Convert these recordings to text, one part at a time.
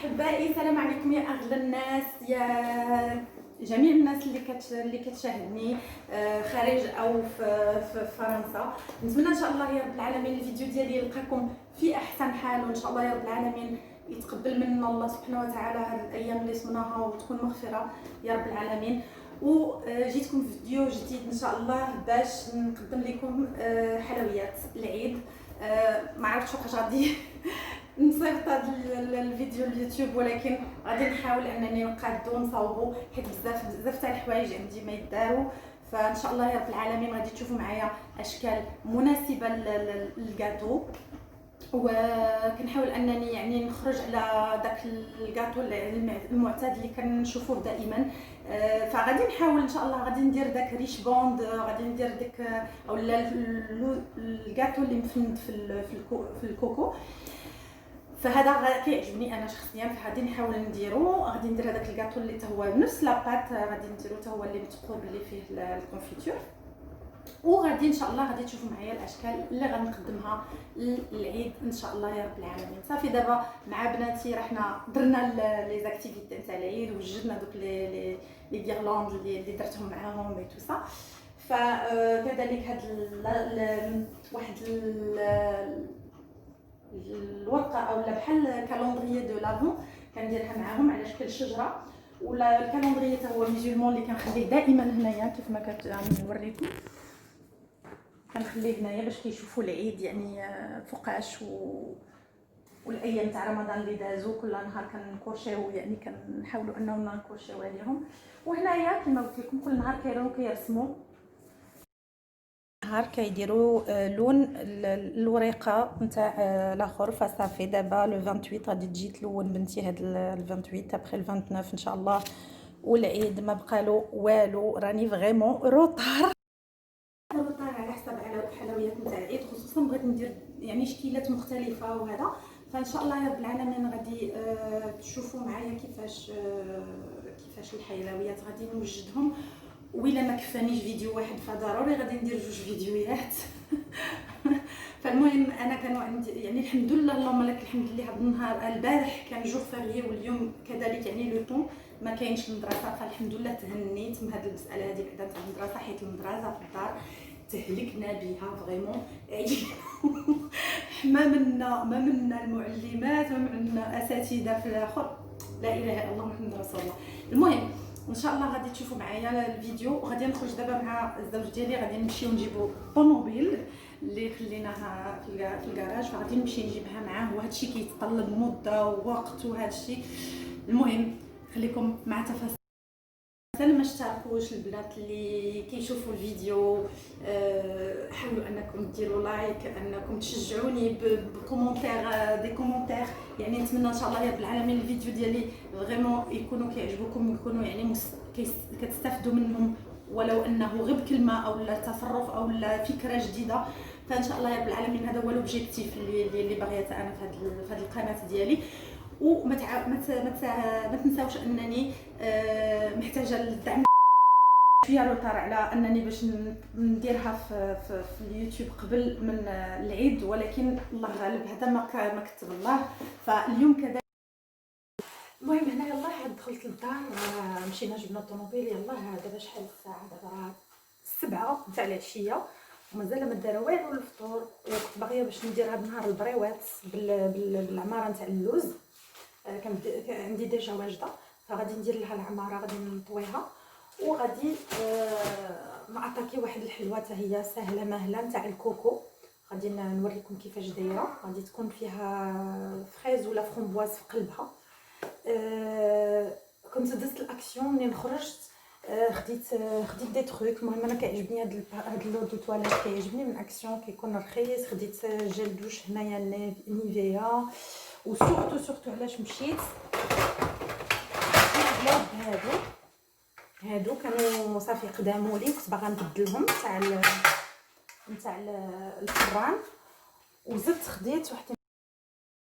احبائي، السلام عليكم يا اغلى الناس، يا جميع الناس اللي كتشاهدني خارج او في فرنسا. نتمنى ان شاء الله يا رب العالمين الفيديو ديالي يلقاكم في احسن حال، وان شاء الله يا رب العالمين يتقبل منا الله سبحانه وتعالى هذه الايام اللي صمناها وتكون مغفره يا رب العالمين. وجيتكم في فيديو جديد ان شاء الله باش نقدم لكم حلويات العيد. ما عرفتش واش غادي نصيفط هذا الفيديو اليوتيوب، ولكن غادي نحاول انني نقادو نصاوبو حيت بزاف تاع الحوايج عندي ما يداروا. فان شاء الله يا رب العالمين غادي تشوفوا معايا اشكال مناسبه للكاطو، وكنحاول انني يعني نخرج على داك الكاطو المعتاد اللي كنشوفوه دائما. فغادي نحاول ان شاء الله غادي ندير داك ريش بوند، غادي ندير داك اولا الكاطو اللي مفند في الكوكو. فهذا كيعجبني انا شخصيا، فغادي نحاول نديرو. غادي ندير هذاك الكاطو اللي هو نفس لاباط، غادي نديرو حتى هو اللي متقوب اللي فيه الكونفيتور. وغادي ان شاء الله غادي تشوفوا معايا الاشكال اللي غنقدمها للعيد ان شاء الله يا رب العالمين. صافي دابا مع بناتي رحنا درنا لي زاكتيفيتي تاع العيد، وجدنا دوك لي غيرلاند اللي درتهم معاهم اي تو سا. فكذلك هاد واحد الورقه اولا بحال كالوندريه دو لافون كنديرها معاهم على شكل شجره، ولا الكالوندريه حتى هو ميزولمون اللي كنخليه دائما هنايا كيف ما كنوريكم. كنخليه هنايا باش كيشوفوا العيد يعني فوقاش والايام تاع رمضان اللي دازو كل نهار كنكورشيو، يعني كنحاولوا اننا نكورشيو عليهم. وهنايا كما قلت لكم كل نهار كيرسموا، نهار كيديروا لون الوريقه نتاع الاخر. فصافي دابا لو 28 غادي تجي تلون بنتي هاد ال 28 ابخي ال 29 ان شاء الله، والعيد ما بقالو والو. راني فريمون روطار على حساب على الحلويات نتاع العيد، خصوصا بغيت ندير يعني شكيلات مختلفه وهذا. فان شاء الله يا رب العالمين غادي تشوفوا معايا كيفاش الحلويات غادي نوجدهم. وإلا ما كفانيش فيديو واحد فضروري غادي ندير جوج فيديوهات. فالمهم انا كانوا عندي يعني الحمد لله اللهم لك الحمد لله هذا النهار البارح كان جور فيريي، واليوم كذلك يعني لو طون ما كاينش المدرسه. فالحمد لله تهنيت من هذه المساله هذه بعدا تاع المدرسه، حيت المدرسه في الدار تهلكنا بها فريمون. ما منا المعلمات، ما منا اساتذه في الاخر، لا اله الا الله محمد رسول الله. المهم ان شاء الله غادي تشوفوا معايا الفيديو. غادي نخرج دابا مع الزوج ديالي، غادي نمشيو نجيبوا طوموبيل اللي خليناها في الكراج، فغادي نمشي نجيبها معاه، وهذا الشيء كيتطلب مده ووقت وهذا الشيء. المهم خليكم مع تفاصيل. ما اشتركوش البنات اللي كيشوفوا الفيديو، حاولوا انكم ديروا لايك، انكم تشجعوني بكومونتير، دي كومونتير. يعني نتمنى ان شاء الله يا رب العالمين الفيديو ديالي فريمون يكونوا كيعجبوكم، يكونوا يعني كتستافدوا منهم، ولو انه غير بكلمه او لا تصرف او لا فكره جديده. فان شاء الله يا رب العالمين هذا هو الاوبجيكتيف اللي باغيه انا في هذه القناه ديالي. وما ما تنساوش انني محتاجه للدعم شويه روطار على انني باش نديرها في اليوتيوب قبل من العيد، ولكن الله غالب هذا ما كتب الله. فاليوم كذا المهم هنا يلاه دخلت للدار، مشينا جبنا الطوموبيل. يلاه دابا شحال الساعه؟ دابا راه 7 تاع العشيه ومازال ما دار والو الفطور. وكنت باغيه باش ندير هذا النهار البريوات بالعماره نتاع اللوز. كان عندي ديجا واجده، فغادي ندير لها العماره، غادي نطويها، وغادي نعطيكي واحد الحلوه حتى هي سهله ماهله نتاع الكوكو. غادي نوريكم كيفاش دايره. غادي تكون فيها فريز ولا فرومبواز في قلبها. كنت دزت الاكسيون منين خرجت، خديت دي تروك. المهم انا كيعجبني هاد اللو دو تواليت، كيعجبني من اكسيون، كيكون رخيص. خديت جيل دوش هنايا نيفيا. وسورتو علاش مشيت هادو كانوا صافي قداموا لي، كنت باغا نبدلهم نتاع الفران. وزدت خديت واحد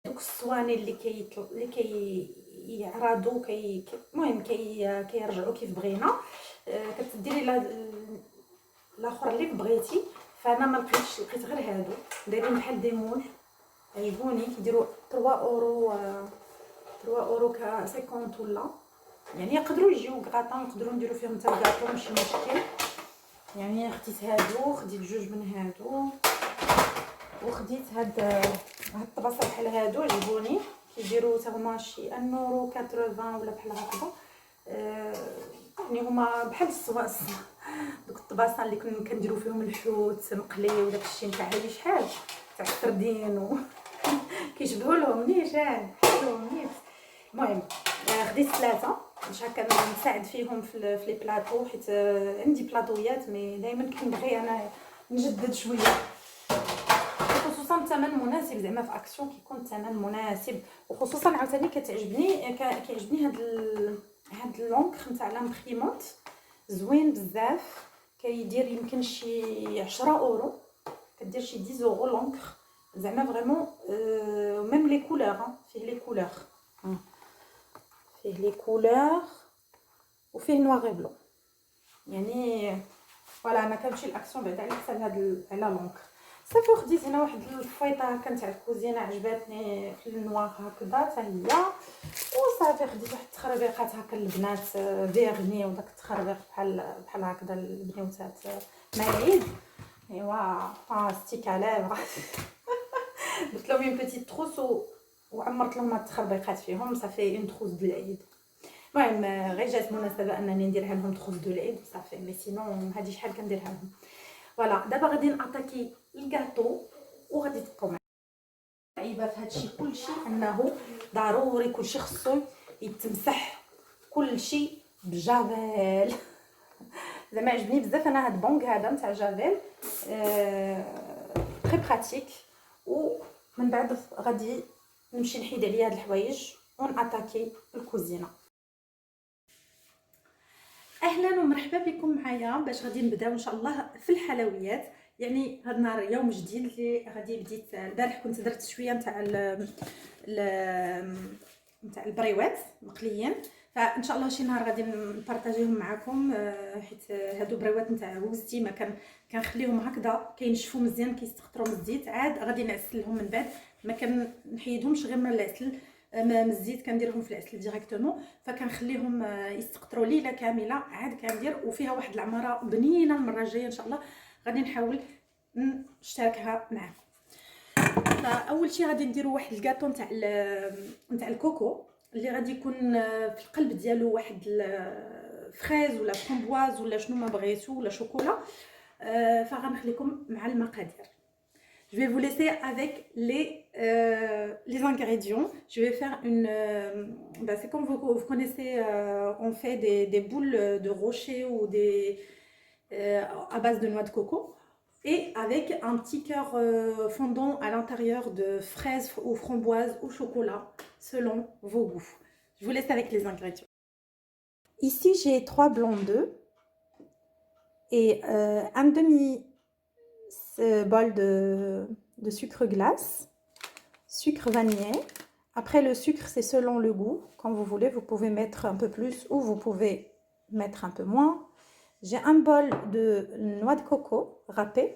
دوك الصواني اللي كيعرضوا المهم كيرجعوا كيف بغينا. كتديري الاخر اللي بغيتي. فانا ما لقيتش، لقيت غير هادو دايرين بحال دي مول، عجبوني. كيديروا 3 اورو 3 اورو ك 50 ولا يعني يقدروا يجيو كغاطون، نقدروا نديروا فيهم حتى الكاطو ماشي مشكل. يعني خديت هادو، خديت جوج من هادو، وخديت هاد الطباسه بحال هادو عجبوني، كيديروا حتى هما شي 1.80 ولا بحال هكذا. يعني هما بحال الصواص دوك الطباسه اللي كنا كنديروا فيهم الحوت مقلي وداك الشيء نتاع شحال تاع السردين كيشبهوا لهم نيشان حلوهم نيت. المهم خديت 3 باش هكا نساعد فيهم في لي بلاطو، حيت عندي بلاطويات مي دائما كنبغي انا نجدد شويه، خصوصا الثمن مناسب زعما في اكسيون كيكون الثمن مناسب. وخصوصا عاوتاني كيعجبني هاد اللونكر نتاع لامبريمونط زوين بزاف، كيدير يمكن شي 10 اورو، كدير شي 10 اورو لونكر زعما فريمون. ميم لي كولور فيه لي كولور، فيه لي كولور وفيه نوار بلو. يعني فوالا انا كنمشي الاكسيون بعدا على حساب هاد على لونكر. صافي خديت هنا واحد الفويطه هكا نتاع الكوزينه عجباتني في النوار هكذا حتى هي. وصافي خديت واحد التخربيقات هكا البنات فيرني وداك التخربيق بحال هكذا البنيوتات مع العيد. ايوا ستيك على درت لهم اون بيتيت تروس وعمرت لهم هاد التخربيقات فيهم. صافي اون تروس ديال العيد. المهم غير جات مناسبه انني نديرها لهم تروس دو العيد وصافي، مي سينون هادي شحال كنديرها لهم. فوالا دابا غادي ناتاكي الكاطو وغادي تبقاو معايا. عيبه في هادشي كلشي انه ضروري كلشي خصو يتمسح كلشي بجافيل. زعما عجبني بزاف انا هاد بونغ هذا نتاع جافيل، تري براتيك. ومن بعد غادي نمشي نحيد عليا هاد الحوايج وناتاكي الكوزينه. اهلا ومرحبا بكم معايا باش غادي نبداو ان شاء الله في الحلويات. يعني هاد النهار يوم جديد اللي غادي بديت البارح كنت درت شويه نتاع نتاع البريوات مقليين، فان شاء الله شي نهار غادي نبارطاجيهم معكم. حيت هادو بريوات نتاع وزتي ما كنخليهم هكذا كينشفوا مزيان كيستخطروا من الزيت، عاد غادي نعسلهم من بعد، ما كنحيدهمش غير من العسل من الزيت، كنديرهم في العسل ديريكتومون، فكنخليهم يستقطروا ليله كامله عاد كندير. وفيها واحد العماره بنينه المره الجايه ان شاء الله غادي نحاول نشاركها معكم. فاول شيء غادي نديروا واحد الكاطو نتاع الكوكو اللي غادي يكون في القلب ديالو واحد الفريز ولا فramboise ولا شنو ما بغيتو ولا شوكولا. فغنخليكم مع المقادير. Je vais vous laisser avec les ingrédients. Je vais faire une... c'est comme vous connaissez, on fait des boules de rocher ou à base de noix de coco. Et avec un petit cœur fondant à l'intérieur de fraises ou framboises ou chocolat, selon vos goûts. Je vous laisse avec les ingrédients. Ici, j'ai 3 blancs d'œufs et un demi-bol de sucre glace, sucre vanillé. Après, le sucre, c'est selon le goût. Quand vous voulez, vous pouvez mettre un peu plus ou vous pouvez mettre un peu moins. J'ai un bol de noix de coco râpée.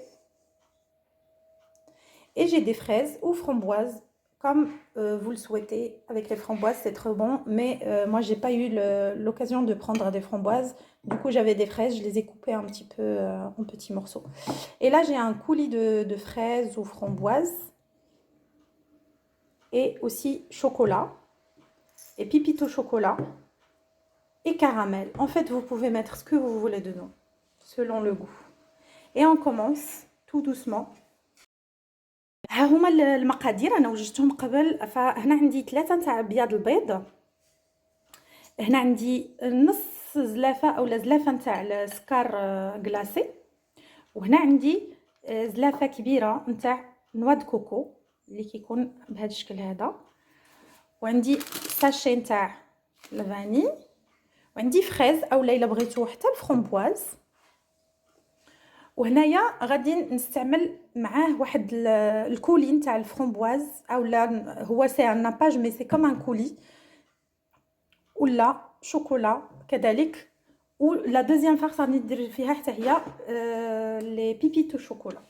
Et j'ai des fraises ou framboises, comme vous le souhaitez. Avec les framboises, c'est trop bon. Mais moi, j'ai pas eu l'occasion de prendre des framboises. Du coup, j'avais des fraises. Je les ai coupées un petit peu en petits morceaux. Et là, j'ai un coulis de fraises ou framboises. Et aussi chocolat. Et pipito chocolat. Et caramel. En fait, vous pouvez mettre ce que vous voulez dedans, selon le goût. Et on commence tout doucement. ها هما المقادير انا وجدتهم قبل. فهنا عندي 3 نتاع بياض البيض، هنا عندي نص زلافه او زلافه نتاع السكر كلاصي، وهنا عندي زلافه كبيره نتاع نوا د كوكو اللي كيكون بهذا الشكل هذا، وعندي ساشي نتاع الفاني، وعندي فريز او الا بغيتو حتى الفرامبواز. وهنايا غادي نستعمل معاه واحد الكولي نتاع الفرامبواز، او لا هو سي ان ناباج مي سي كوم ان كولي، ولا شوكولا كذلك. ولا دوزيام فارس غادي ندير فيها حتى هي لي بيبيتو شوكولا.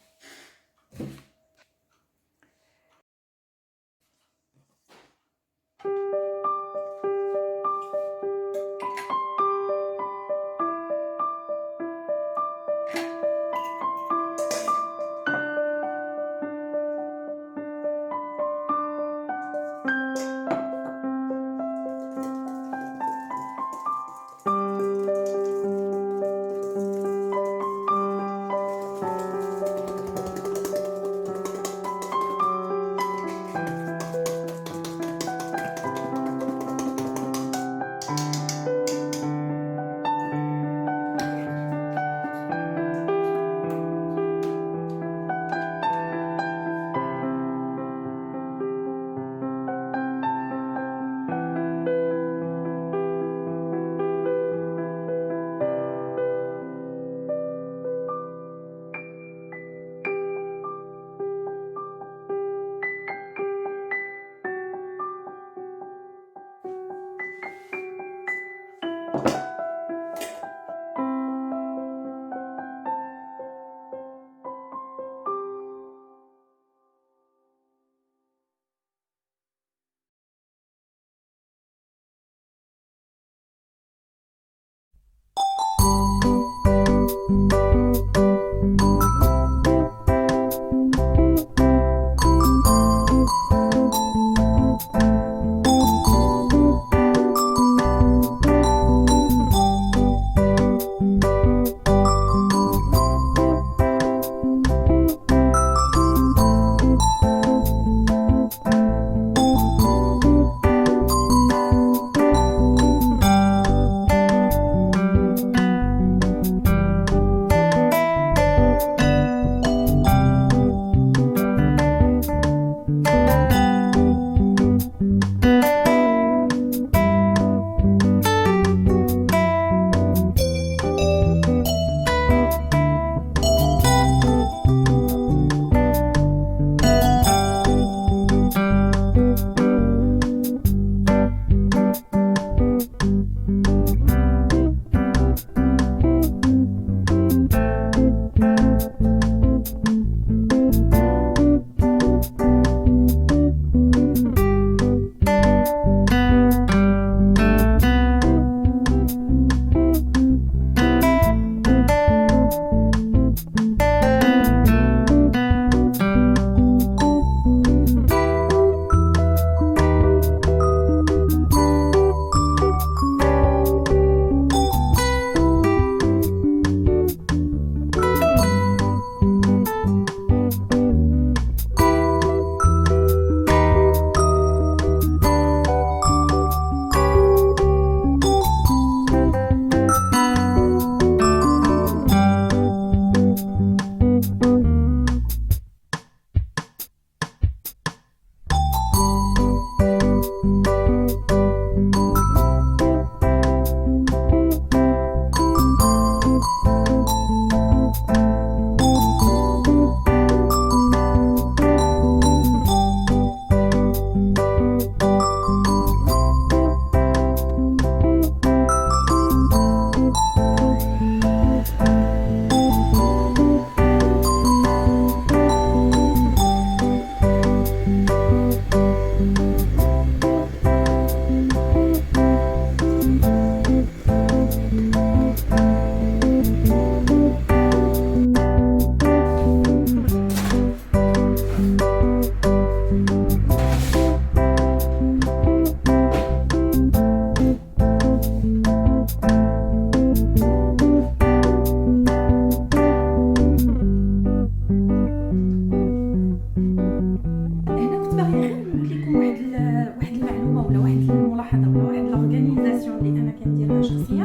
ملاحظه ولا واحد لاغورغانيزاسيون اللي انا كنديرها شخصيا.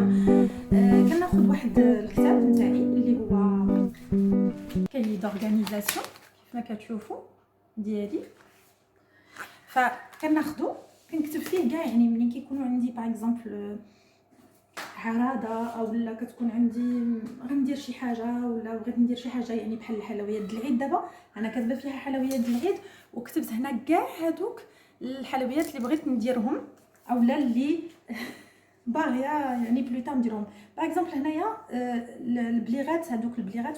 كناخذ واحد الكتاب نتاعي اللي هو كاين دورغانيزاسيون كيف ما كتشوفوا ديالي، فكناخذو كنكتب فيه كاع، يعني ملي كيكونوا عندي باغ اكزومبل عراضه او لا كتكون عندي غندير شي حاجه ولا بغيت ندير شي حاجه يعني بحال الحلويات د العيد. دابا انا كاتبه فيها حلويات د العيد وكتبت هنا كاع هادوك الحلويات اللي بغيت نديرهم اولا اللي باغيه يعني بلوطا نديرهم. باغ اكزومبل هنايا البليغات، هادوك البليغات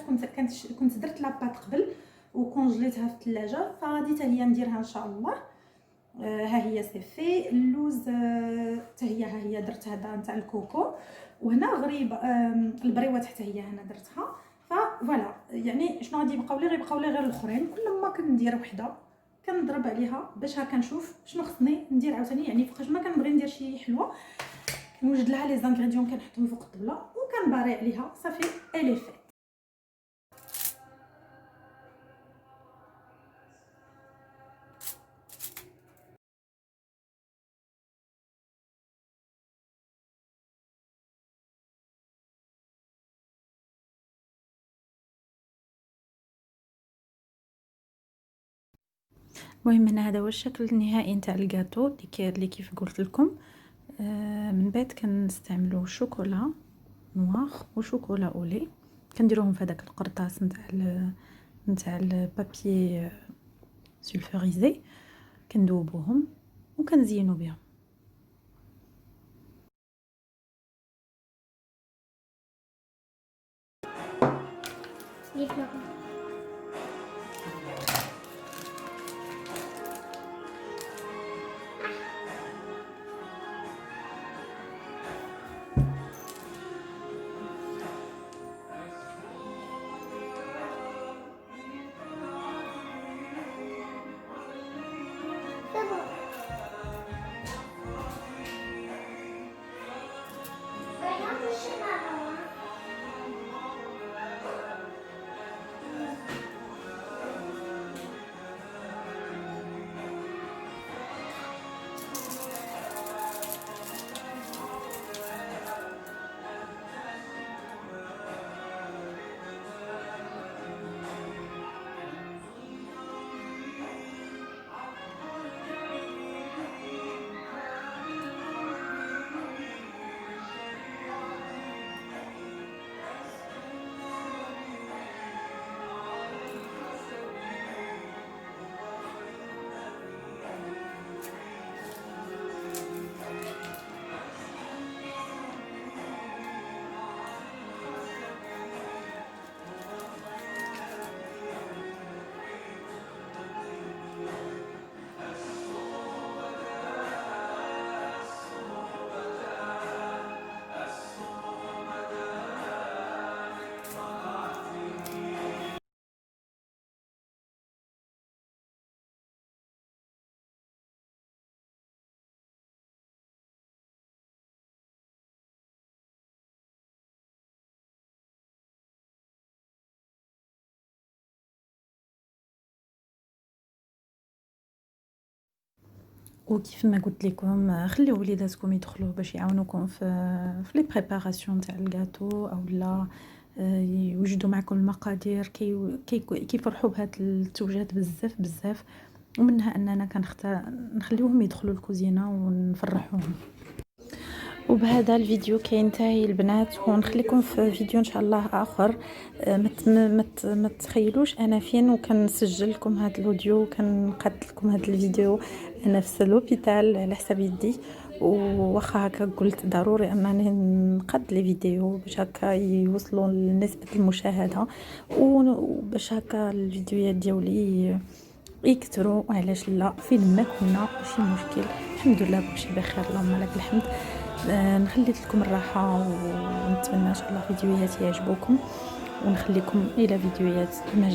كنت درت لاباط قبل وكونجليتها في الثلاجه، فغادي حتى هي نديرها ان شاء الله. ها هي سيفي اللوز حتى هي، ها هي درت هذا نتاع الكوكو، وهنا غريب البريوات حتى هي هنا درتها. فوالا يعني شنو غادي يبقاو لي، غيبقاو لي غير الاخرين. كل ما كندير وحده كنضرب عليها باش ها كنشوف شنو خصني ندير عاوتاني، يعني فوقاش ما كنبغي ندير شي حلوه كنوجد لها لي زانغريديون كنحطهم فوق الطبله وكنباري عليها صافي الي في. المهم هنا هذا هو الشكل النهائي نتاع الكاطو اللي كيف قلت لكم. من بعد كنستعملوا شوكولا نوار وشوكولا اولي، كنديروهم في هذاك القرطاس نتاع البابي سولفوريزي، كندوبوهم وكنزينوا بهم. وكيف ما قلت لكم خليو وليداتكم يدخلوا باش يعاونوكم في لي بريباراسيون تاع الغاتو او لا يوجدوا معكم المقادير كيفرحوا بهاد التوجات بزاف بزاف، ومنها اننا كنختار نخليوهم يدخلوا الكوزينه ونفرحوهم. وبهذا الفيديو كينتهي البنات، ونخليكم في فيديو ان شاء الله اخر. ما تخيلوش انا فين وكنسجل لكم هذا الاوديو وكنقاد لكم هذا الفيديو انا في الهوبيتال على حساب يدي، وواخا هكا قلت ضروري انني نقاد لي فيديو باش هكا يوصلوا لنسبه المشاهده وباش هكا الفيديوهات ديالي يكثروا. وعلاش لا، فين ما كنا ماشي مشكل، الحمد لله كلشي بخير اللهم لك الحمد. نخلي لكم الراحه ونتمنى ان شاء الله فيديوهاتي يعجبوكم، ونخليكم الى فيديوهات مجيئة.